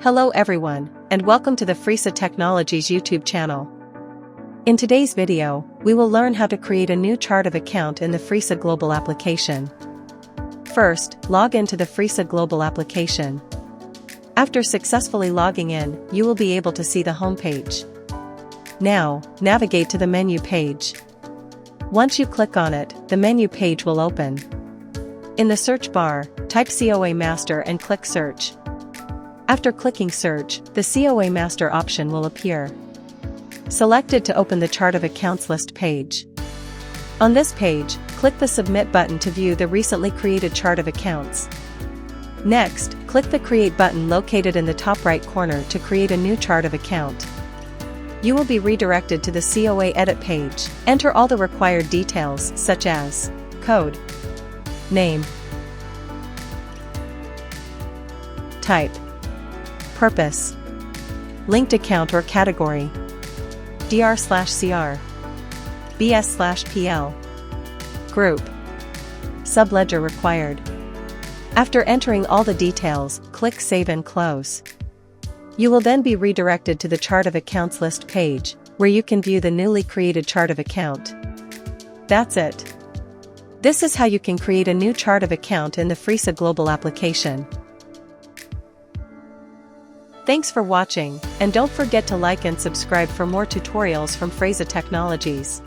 Hello everyone, and welcome to the Fresa Technologies YouTube channel. In today's video, we will learn how to create a new chart of account in the Fresa Global Application. First, log into the Fresa Global Application. After successfully logging in, you will be able to see the home page. Now, navigate to the menu page. Once you click on it, the menu page will open. In the search bar, type COA Master and click Search. After clicking Search, the COA Master option will appear. Select it to open the Chart of Accounts list page. On this page, click the Submit button to view the recently created chart of accounts. Next, click the Create button located in the top right corner to create a new chart of account. You will be redirected to the COA Edit page. Enter all the required details such as code, name, type, purpose, linked account or category, DR/CR, BS/PL, group, subledger required. After entering all the details, click Save and Close. You will then be redirected to the Chart of Accounts list page, where you can view the newly created chart of account. That's it. This is how you can create a new chart of account in the Fresa Global Application. Thanks for watching, and don't forget to like and subscribe for more tutorials from Fresa Technologies.